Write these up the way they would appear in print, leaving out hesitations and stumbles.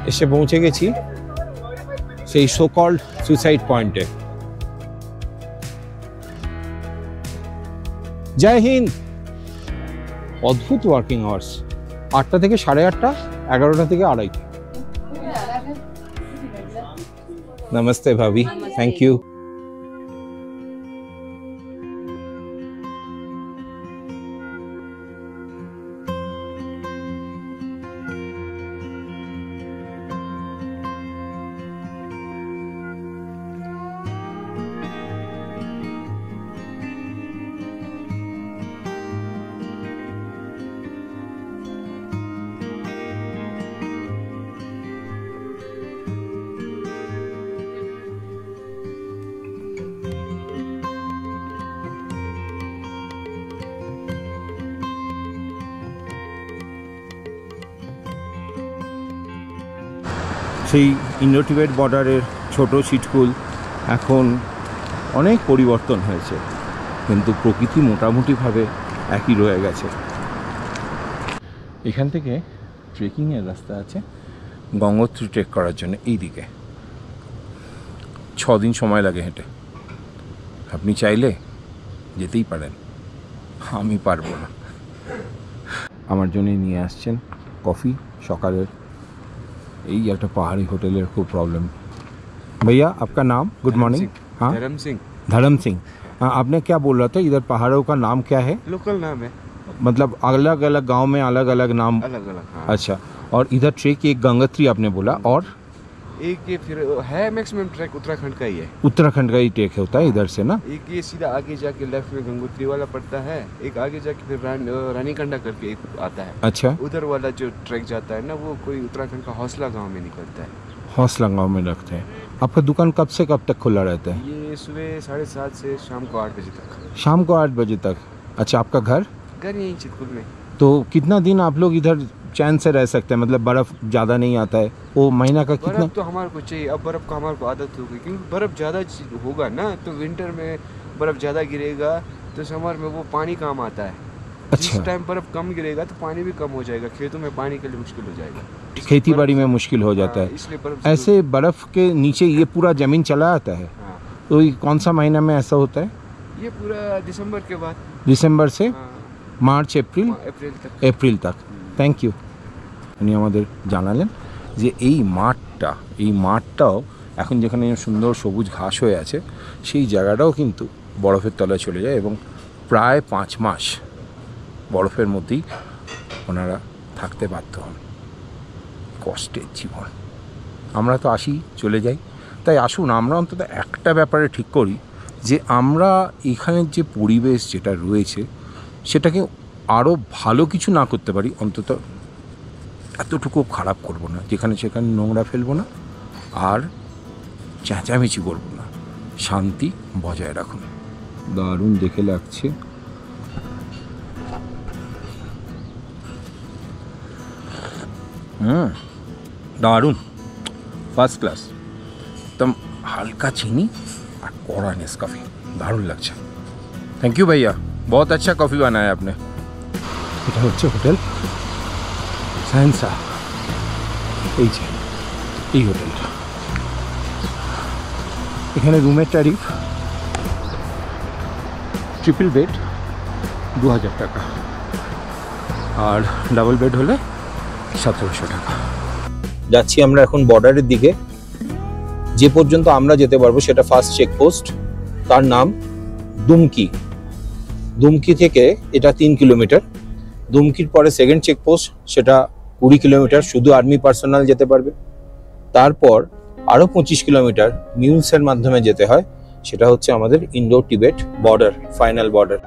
এসে পৌঁছে গেছি সেই সো কল্ড সুইসাইড পয়েন্টে। জয় হিন্দ। অদ্ভুত ওয়ার্কিং আওয়ার্স, 8টা থেকে 8:30, 11টা থেকে 2:30। नमस्ते भाभी, थैंक यू। সেই ইন্ডো টিবেট বর্ডারের ছোট সিটকুল এখন অনেক পরিবর্তন হয়েছে, কিন্তু প্রকৃতি মোটামুটিভাবে একই রয়ে গেছে। এখান থেকে ট্রেকিংয়ের রাস্তা আছে গঙ্গোত্রী ট্রেক করার জন্য। এই দিকে 6 দিন সময় লাগে হেঁটে। আপনি চাইলে যেতেই পারেন, আমি পারবো না। আমার জন্য নিয়ে আসছেন কফি সকালের। এই একটা পাহাড়ি হোটেলের খুব प्रॉब्लम। भैया आपका नाम? Good morning. हाँ, धर्म सिंह। धर्म सिंह। हाँ, आपने क्या बोल रहा था, इधर पहाड़ों का नाम क्या है? लोकल नाम है, मतलब अलग अलग गांव में अलग अलग नाम? अलग अलग। हाँ। अच्छा, और इधर ट्रेक एक गंगोत्री आपने बोला, और एक ये फिर है मैक्सिमम ट्रैक उत्तराखंड का ही है। उत्तराखंड का ही ट्रेक होता है इधर से ना? एक ये सीधा आगे जाके लेफ्ट में गंगोत्री वाला पड़ता है, एक आगे जाके फिर रानीकंडा करके एक आता है। अच्छा, उधर वाला जो ट्रैक जाता है ना, वो कोई उत्तराखंड का हौसला गांव में निकलता है। हौसला गाँव में रखते हैं। आपका दुकान कब से कब तक खुला रहता है? ये सुबह 7:30 से शाम को 8 बजे तक। शाम को 8 बजे तक। अच्छा, आपका घर? घर यहीं चितकुल में। तो कितना दिन आप लोग इधर चैन से रह सकते हैं? मतलब बर्फ़ ज़्यादा नहीं आता है, वो महीना का कितना? बर्फ़ तो हमारे को चाहिए, अब बर्फ़ का हमारे को आदत हो गई, क्योंकि बर्फ़ ज़्यादा होगा ना तो विंटर में बर्फ़ ज़्यादा गिरेगा तो समर में वो पानी काम आता है। अच्छा, जिस टाइम बर्फ़ कम गिरेगा तो पानी भी कम हो जाएगा, खेतों में पानी के लिए मुश्किल हो जाएगा, खेती बाड़ी में मुश्किल हो जाता है। इसलिए बर्फ़ ऐसे बर्फ़ के नीचे ये पूरा ज़मीन चला आता है? हाँ। तो ये कौन सा महीना में ऐसा होता है? ये पूरा दिसंबर के बाद, ডিসেম্বর से हाँ, মার্চ এপ্রিল अप्रैल तक। এপ্রিল तक। Thank you. উনি আমাদের জানালেন যে এই মাঠটাও এখন যেখানে সুন্দর সবুজ ঘাস হয়ে আছে, সেই জায়গাটাও কিন্তু বরফের তলায় চলে যায় এবং প্রায় 5 মাস বরফের মধ্যেই ওনারা থাকতে বাধ্য হন। কষ্টের জীবন। আমরা তো আসি চলে যাই, তাই আসুন আমরা অন্তত একটা ব্যাপারে ঠিক করি যে আমরা এখানের যে পরিবেশ যেটা রয়েছে সেটাকে আরও ভালো কিছু না করতে পারি, অন্তত এতটুকু খারাপ করব না, যেখানে সেখানে নোংরা ফেলবো না আর চেঁচামেচি করব না, শান্তি বজায় রাখুন। দারুণ দেখে লাগছে। দারুণ, ফার্স্ট ক্লাস। একদম হালকা চিনি আর কড়া নেসকাফি, দারুণ লাগছে। থ্যাংক ইউ ভাইয়া, बहुत अच्छा कॉफ़ी बनाया आपने। এটা হচ্ছে হোটেল সায়েন্সা। এই হোটেলটা, এখানে রুমের ট্যারিফ ট্রিপল বেড 2000 টাকা, আর ডাবল বেড হলে 1700 টাকা। যাচ্ছি আমরা এখন বর্ডারের দিকে। যে পর্যন্ত আমরা যেতে পারবো সেটা ফার্স্ট চেকপোস্ট, তার নাম দুমকি। দুমকি থেকে এটা 3 কিলোমিটার। দুমকির পরে সেকেন্ড চেকপোস্ট, সেটা 20 কিলোমিটার, শুধু আর্মি পার্সোনাল যেতে পারবে। তারপর আরও 25 কিলোমিটার মিউলসের মাধ্যমে যেতে হয়, সেটা হচ্ছে আমাদের Indo Tibet border, final border.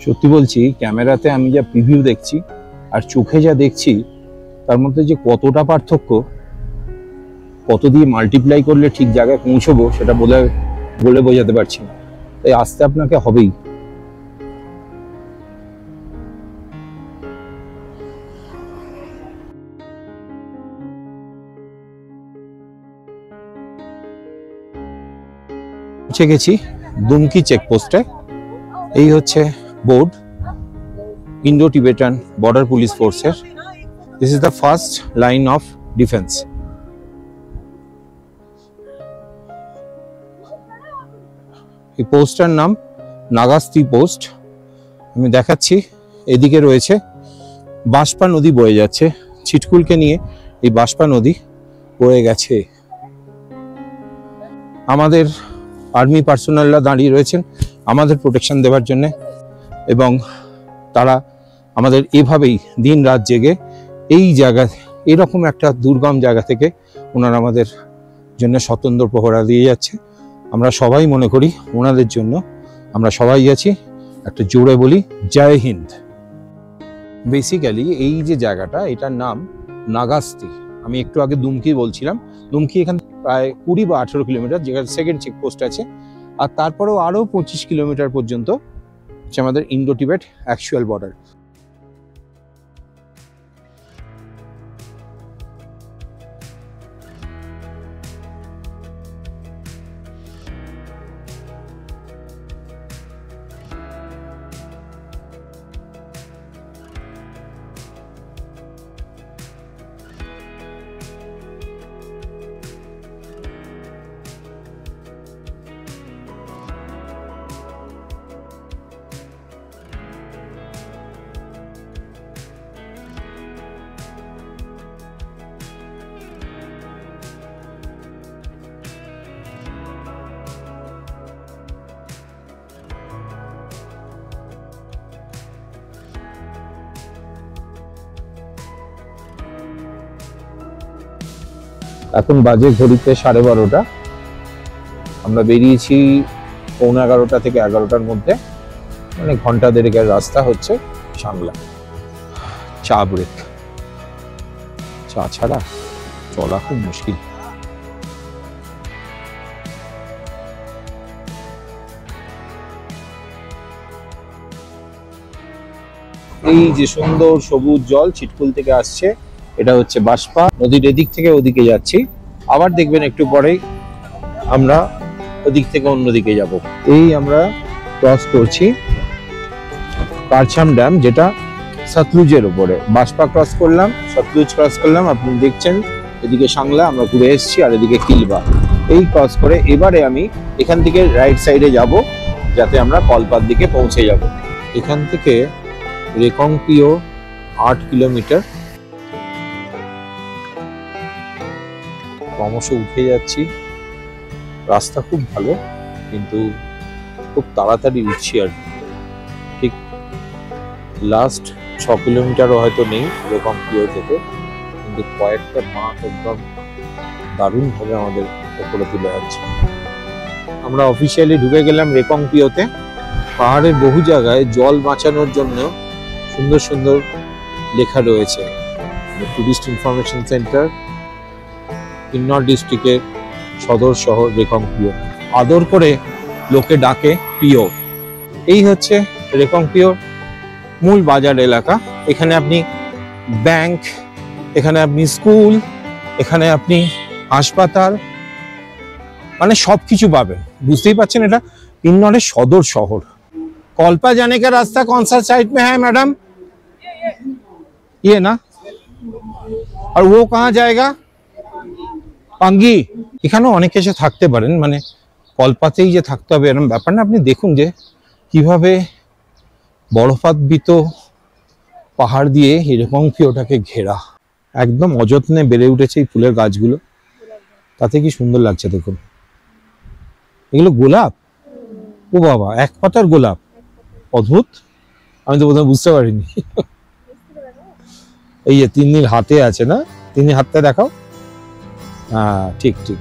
সত্যি বলছি, ক্যামেরাতে আমি যা প্রিভিউ দেখছি আর চোখে যা দেখছি তার মধ্যে যে কতটা পার্থক্য, কত দিয়ে মাল্টিপ্লাই করলে ঠিক জায়গায় পৌঁছবো সেটা বলে বোঝাতে পারছি না। তাই আসতে আপনাকে হবেই। পৌঁছে গেছি দুমকি চেকপোস্টে। এই হচ্ছে board, Indo Tibetan border police ফোর্সের। This is the first line of defence. এই পোস্টটার নাম নাগাস্তি পোস্ট। আমি দেখাচ্ছি, এদিকে রয়েছে বাঁশপা নদী বয়ে যাচ্ছে, ছিটকুলকে নিয়ে এই বাঁশপা নদী বয়ে গেছে। আমাদের আর্মি পার্সোনালরা দাঁড়িয়ে রয়েছেন আমাদের প্রোটেকশন দেওয়ার জন্য, এবং তারা আমাদের এভাবেই দিন রাত জেগে এই জায়গা, এরকম একটা দুর্গম জায়গা থেকে ওনারা আমাদের জন্য স্বতন্ত্র প্রহরা দিয়ে যাচ্ছে। আমরা সবাই মনে করি ওনাদের জন্য আমরা সবাই আছি। একটা জোরে বলি জয় হিন্দ। বেসিক্যালি এই যে জায়গাটা, এটার নাম নাগাস্তি। আমি একটু আগে দুমকি বলছিলাম, দুমকি এখান প্রায় 20 বা 18 কিলোমিটার, যেখানে সেকেন্ড চেকপোস্ট আছে। আর তারপরেও আরও 25 কিলোমিটার পর্যন্ত হচ্ছে আমাদের ইন্ডো টিবেট অ্যাকচুয়াল বর্ডার। এখন বাজে ঘড়িতে 12:30। আমরা বেরিয়েছি 11:15 থেকে 11টার মধ্যে, মানে ঘন্টা দেড়েকের রাস্তা হচ্ছে সাংলা। চা ব্রেক, চা ছাড়া চলা খুব মুশকিল। এই যে সুন্দর সবুজ জল ছিটকুল থেকে আসছে, এটা হচ্ছে বাঁশপা নদীর এদিক থেকে ওদিকে যাচ্ছি। আবার দেখবেন একটু পরেই আমরা ওদিক থেকে অন্যদিকে যাব। এই আমরা ক্রস করছি কারছাম ড্যাম, যেটা সতলুজের উপরে। বাঁশপা ক্রস করলাম, সতলুজ ক্রস করলাম, আপনি দেখছেন এদিকে সাংলা আমরা ঘুরে এসেছি, আর এদিকে কিলবা। এই ক্রস করে এবারে আমি এখান থেকে রাইট সাইডে যাব, যাতে আমরা কলপার দিকে পৌঁছে যাব। এখান থেকে রেকংপিও 8 কিলোমিটার। ক্রমশ উঠে যাচ্ছি, রাস্তা খুব ভালো, কিন্তু খুব তাড়াতাড়ি উঠছি আর ঠিক লাস্ট 6 কিলোমিটারও হয়তো নেই রেকংপিও থেকে, কিন্তু কয়েকটা মাঠ একদম দারুণভাবে আমাদের উপরে তুলে যাচ্ছে। আমরা অফিসিয়ালি ঢুকে গেলাম রেকংপিওতে। পাহাড়ের বহু জায়গায় জল বাঁচানোর জন্য সুন্দর সুন্দর লেখা রয়েছে। টুরিস্ট ইনফরমেশন সেন্টার, কিন্নর ডিস্ট্রিক্টের সদর শহর রেকংপিও। আদর করে লোকে ডাকে পিও। এই হচ্ছে রেকংপিওর মূল বাজার এলাকা। এখানে আপনি ব্যাংক, এখানে আপনি স্কুল, এখানে আপনি হাসপাতাল, মানে সবকিছু পাবেন। বুঝতেই পারছেন এটা কিন্নরের সদর শহর। कल्पा जाने का रास्ता कौन सा साइड में है मैडम? ये ना, और वो कहाँ जाएगा? পাঙ্গি। এখানেও অনেক কিছু থাকতে পারেন, মানে কলপাতেই যে থাকতে হবে এরকম ব্যাপার না। আপনি দেখুন যে কিভাবে বরফাবৃত পাহাড় দিয়ে এরকম কি ওটাকে ঘেরা, একদম অযত্নে বেড়ে উঠেছে এই ফুলের গাছগুলো। তাতে কি সুন্দর লাগছে দেখুন। এগুলো গোলাপ, ও বাবা, এক পাতার গোলাপ, অদ্ভুত। আমি তো প্রথমে বুঝতে পারিনি। এই যে তিন্নির হাতে আছে না, তিন্নির হাতটা দেখাও। হ্যাঁ, ঠিক ঠিক।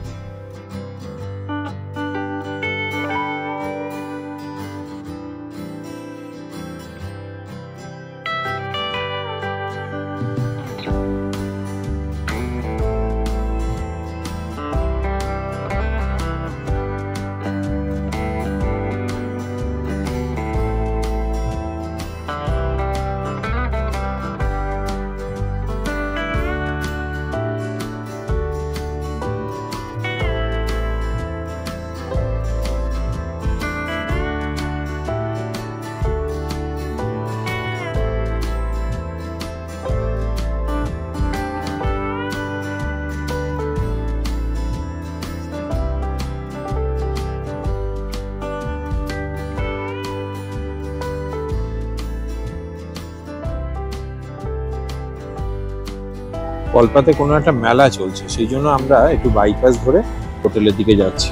কলকাতায় কোনো একটা মেলা চলছে, সেই জন্য আমরা একটু বাইপাস ধরে হোটেলের দিকে যাচ্ছি।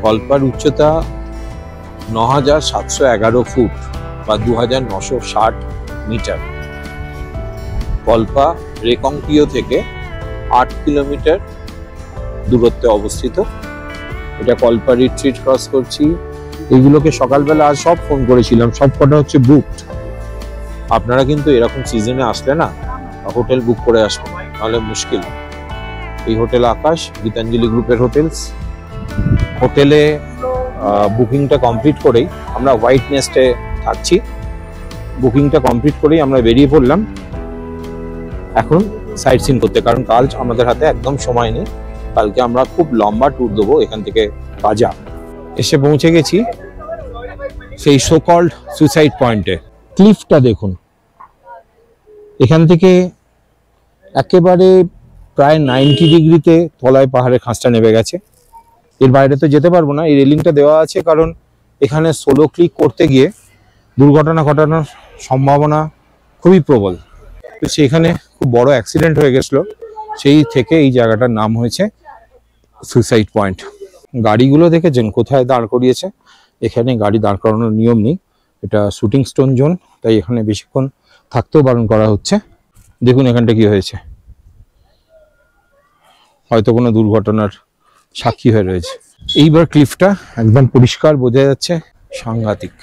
কল্পার উচ্চতা ৯,৭১১ ফুট বা ২,৯৬০ মিটার। কল্পা রেকংপিও থেকে ৮ কিলোমিটার দূরত্বে অবস্থিত। এটা কল্পা রিট্রিট ক্রস করছি। এইগুলোকে সকালবেলা আজ সব ফোন করেছিলাম, সব কটা হচ্ছে বুকড। আপনারা কিন্তু এরকম সিজনে আসলে না হোটেল বুক করে আসবেন, নাহলে মুশকিল। এই হোটেল আকাশ, গীতাঞ্জলি গ্রুপের হোটেলস। হোটেলে বুকিংটা কমপ্লিট করেই আমরা হোয়াইট নেস্টে থাকছি। বুকিংটা কমপ্লিট করেই আমরা বেরিয়ে পড়লাম এখন সাইট সিন করতে, কারণ কাল আমাদের হাতে একদম সময় নেই। কালকে আমরা খুব লম্বা ট্যুর দেবো এখান থেকে বাজা। এসে পৌঁছে গেছি সেই সো কল্ড সুইসাইড পয়েন্টে। ক্লিফটা দেখুন, এখান থেকে একেবারে প্রায় 90 ডিগ্রিতে তলায় পাহাড়ের খাঁজটা নেমে গেছে। এর বাইরে তো যেতে পারবো না, এই রেলিংটা দেওয়া আছে কারণ এখানে সোলো ক্লিক করতে গিয়ে দুর্ঘটনা ঘটানোর সম্ভাবনা খুবই প্রবল। তো সেখানে খুব বড় অ্যাক্সিডেন্ট হয়ে গেছিলো, সেই থেকে এই জায়গাটার নাম হয়েছে সুইসাইড পয়েন্ট। গাড়িগুলো দেখেছেন কোথায় দাঁড় করিয়েছে? এখানে গাড়ি দাঁড় করানোর নিয়ম নেই, এটা শুটিং স্টোন জোন, তাই এখানে বেশিক্ষণ থাকতেও বারণ করা হচ্ছে। দেখুন এখানটা কি হয়েছে, হয়তো কোনো দুর্ঘটনার সাক্ষী হয়ে রয়েছে। এইবার ক্লিফটা একদম পরিষ্কার বোঝা যাচ্ছে, সাংঘাতিক,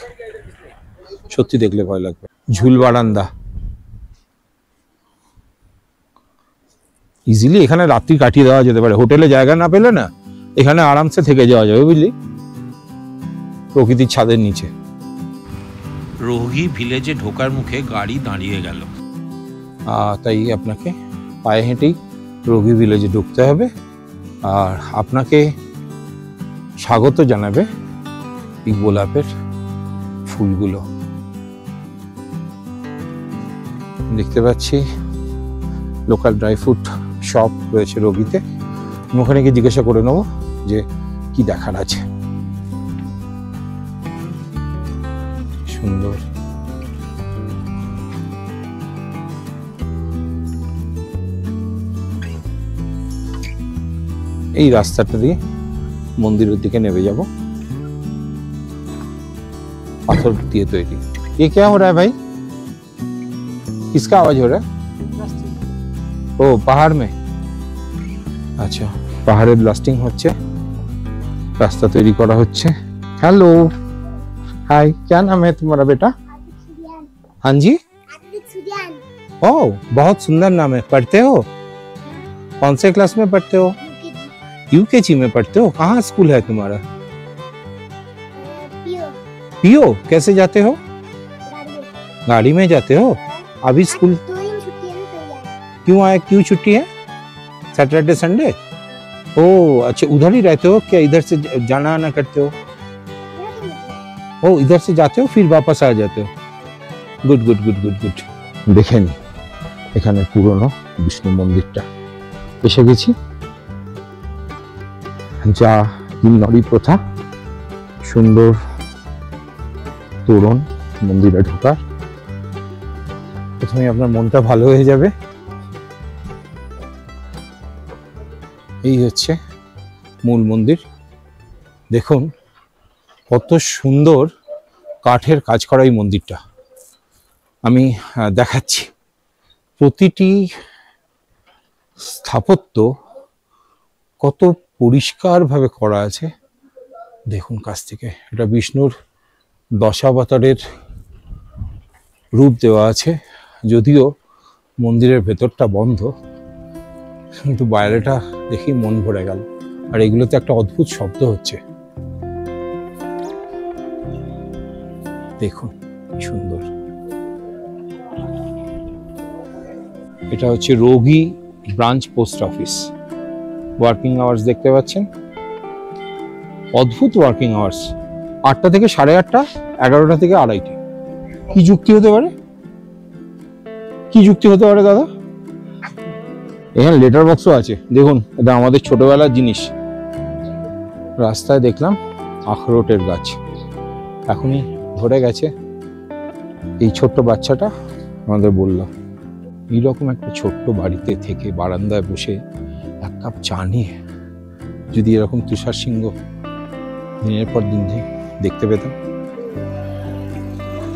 সত্যি দেখলে ভয় লাগবে। ঝুল বারান্দা, ইজিলি এখানে রাত্রি কাটিয়ে দেওয়া যেতে পারে। হোটেলে জায়গা না পেলে না এখানে আরামসে থেকে যাওয়া যাবে, বুঝলি, প্রকৃতির ছাদের নিচে। রোগী ভিলেজে ঢোকার মুখে গাড়ি দাঁড়িয়ে গেল, তাই আপনাকে পায়ে হেঁটেই রোগী ভিলেজে ঢুকতে হবে। আর আপনাকে স্বাগত জানাবে এই গোলাপের ফুলগুলো। দেখতে পাচ্ছি লোকাল ড্রাই ফ্রুট শপ রয়েছে রোগীতে। ওখানে গিয়ে জিজ্ঞাসা করে নেবো যে কি দেখার আছে। সুন্দর, এই রাস্তাটা দিয়ে মন্দিরের দিকে নেমে যাব, পাথর দিয়ে তৈরি। ये क्या हो रहा है भाई? किसका आवाज हो रहा है? ओ पहाड़ में, अच्छा পাহাড়ে ব্লাস্টিং হচ্ছে, রাস্তা তৈরি করা হচ্ছে। हेलो हाय, क्या नाम है तुम्हारा बेटा? हाँ जी, ओह बहुत सुंदर नाम है। पढ़ते हो? कौन से क्लास में पढ़ते हो? यूकेजी में पढ़ते हो? कहाँ स्कूल है तुम्हारा? पीओ। कैसे जाते हो? गाड़ी में जाते हो? अभी स्कूल क्यों आया? क्यों छुट्टी है? Saturday Sunday? ओ अच्छा, उधर ही रहते हो क्या? इधर से जाना आना करते हो? ओ इधर से जाते हो फिर वापस आ जाते हो? Good good good good good. देखें এখানে পুরনো বিষ্ণু মন্দিরটা এসে গেছি, যা কিন্নরি প্রথা, সুন্দর তোরণ মন্দিরে ঢোকার। প্রথমে আপনার মনটা ভালো হয়ে যাবে। এই হচ্ছে মূল মন্দির। দেখুন কত সুন্দর কাঠের কাজ করা এই মন্দিরটা। আমি দেখাচ্ছি, প্রতিটি স্থাপত্য কত পরিষ্কারভাবে করা আছে দেখুন কাছ থেকে। এটা বিষ্ণুর দশাবতারের রূপ দেওয়া আছে, যদিও মন্দিরের ভেতরটা বন্ধ, কিন্তু বাইরেটা দেখি মন ভরে গেল। আর এগুলোতে একটা অদ্ভুত শব্দ হচ্ছে, দেখুন সুন্দর। এটা হচ্ছে রোগী branch post office. Working hours দেখতে পাচ্ছেন, অদ্ভুত ওয়ার্কিং আওয়ার্স। 8টা থেকে 8:30, 11টা থেকে 2:30। কি যুক্তি হতে পারে? কি যুক্তি হতে পারে দাদা? এখানে লেটার বক্সও আছে, দেখুন এটা আমাদের ছোটবেলার জিনিস। রাস্তায় দেখলাম আখরোটের গাছ, এখনই ধরে গেছে। এই ছোট্ট বাচ্চাটা আমাদের বলল এইরকম একটা ছোট্ট বাড়িতে থেকে বারান্দায় বসে এক কাপ চা নিয়ে যদি এরকম তুষার সিংহ দিনের পর দিন দেখতে পেতাম।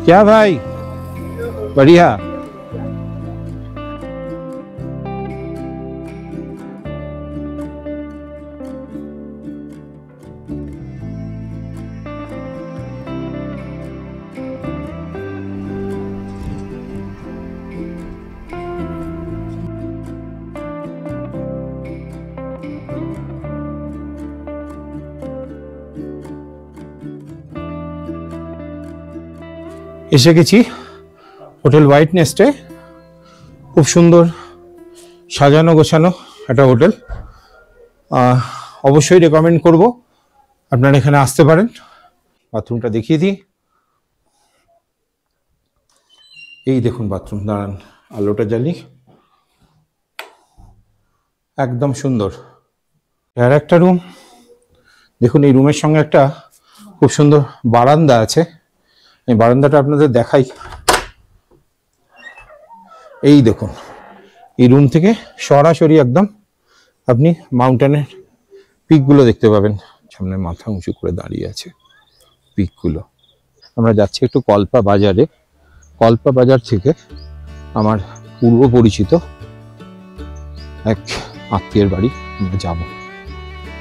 क्या भाई बढ़िया। এসে গেছি হোটেল হোয়াইট নেস্টে। খুব সুন্দর সাজানো গোছানো একটা হোটেল, অবশ্যই রেকমেন্ড করব আপনারা এখানে আসতে পারেন। বাথরুমটা দেখিয়ে দিই, এই দেখুন বাথরুম, দাঁড়ান আলোটা জ্বালি, একদম সুন্দর। আর একটা রুম দেখুন, এই রুমের সঙ্গে একটা খুব সুন্দর বারান্দা আছে, এই বারান্দাটা আপনাদের দেখাই। এই দেখুন, এই রুম থেকে সরাসরি একদম আপনি মাউন্টেনের পিকগুলো দেখতে পাবেন। সামনে মাথা উঁচু করে দাঁড়িয়ে আছে পিকগুলো। আমরা যাচ্ছি একটু কল্পা বাজারে। কল্পা বাজার থেকে আমার পূর্ব পরিচিত এক আত্মীয়ের বাড়ি আমরা যাব।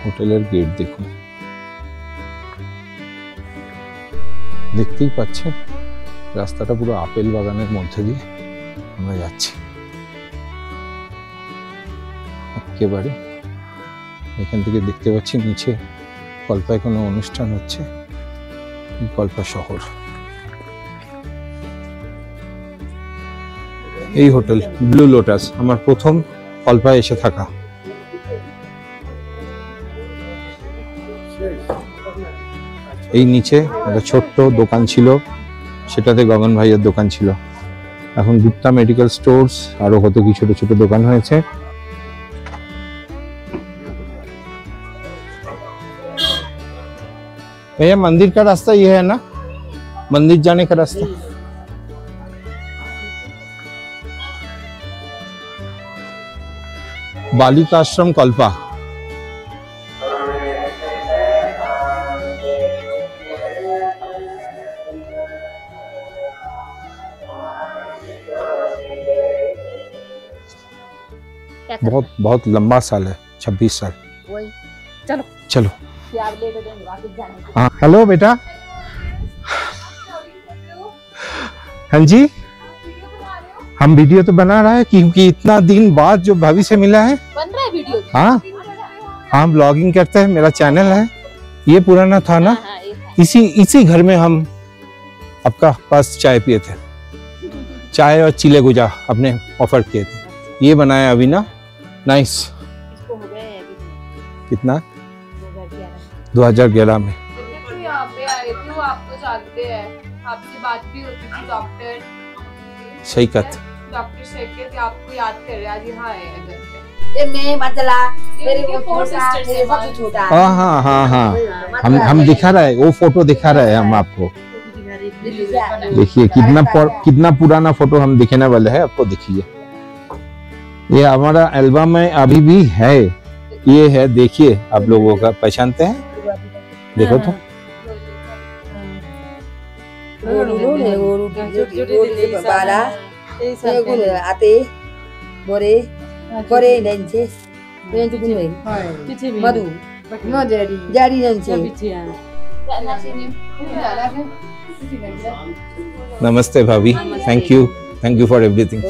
হোটেলের গেট দেখুন, দেখতেই পাচ্ছেন রাস্তাটা পুরো আপেল বাগানের মধ্যে দিয়ে আমরা যাচ্ছি। একেবারে এখান থেকে দেখতে পাচ্ছি নিচে কল্পায় কোনো অনুষ্ঠান হচ্ছে। কল্পা শহর, এই হোটেল ব্লু লোটাস আমার প্রথম কল্পায় এসে থাকা। এই নিচে একটা ছোট্ট দোকান ছিল, সেটাতে গগন ভাইয়ের দোকান ছিল। এখন গুপ্তা মেডিকেল স্টোর্স আরো কত কি ছোট ছোট দোকান হয়েছে। भैया मंदिर का रास्ता ये है ना, मंदिर जाने का रास्ता। बालिका आश्रम कल्पा। बहुत बहुत लंबा साल है, 26 साल। वही चलो चलो आप ले देंगे वापस जाने के। हाँ हेलो बेटा। हाँ जी, हम वीडियो तो बना रहा है क्योंकि इतना दिन बाद जो भाभी से मिला है। बन रहा है वीडियो? हाँ हाँ, ब्लॉगिंग करते हैं, मेरा चैनल है। ये पुराना था ना, हाँ, ये था। इसी घर में हम आपका पास चाय पिए थे, चाय और चिले गुजा अपने ऑफर किए थे। ये बनाया अभी ना, नाइस। इसको हो गए अभी कितना? 2011। 2011 में। तो यहाँ पे आए थे, वो आपको जानते हैं, आपसे बात भी होती थी। डॉक्टर शैकत। डॉक्टर शैकत आपको याद कर रहे हैं, आज यहाँ आए हैं घर पे। ये मैं मतला मेरे इनके को four छोटा, sisters मेरे हैं, सबसे छोटा है। हाँ हाँ हाँ हाँ, हम दिखा रहे हैं, वो फोटो दिखा रहे हैं हम आपको। देखिए कितना पुराना फोटो हम दिखाने वाले हैं आपको। देखिए ये हमारा एल्बम में अभी भी है, ये है, देखिए आप लोगों का पहचानते हैं, देखो तो। बाला आते बोरे बोरे लेंचे लेंच गुमे मधु नो जारी लेंचे। नमस्ते भाभी, thank you for everything.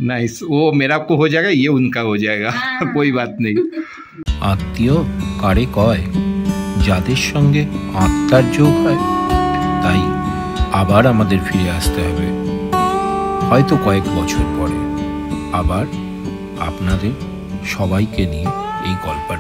Nice, वो मेरा को हो जाएगा, ये उनका हो जाएगा। कोई बात नहीं। আত্মীয় কারে কয়, যাদের সঙ্গে আত্মার যোগ হয়, তাই আবার আমাদের ফিরে আসতে হবে, হয়তো কয়েক বছর পরে আবার আপনাদের সবাইকে নিয়ে এই গল্পের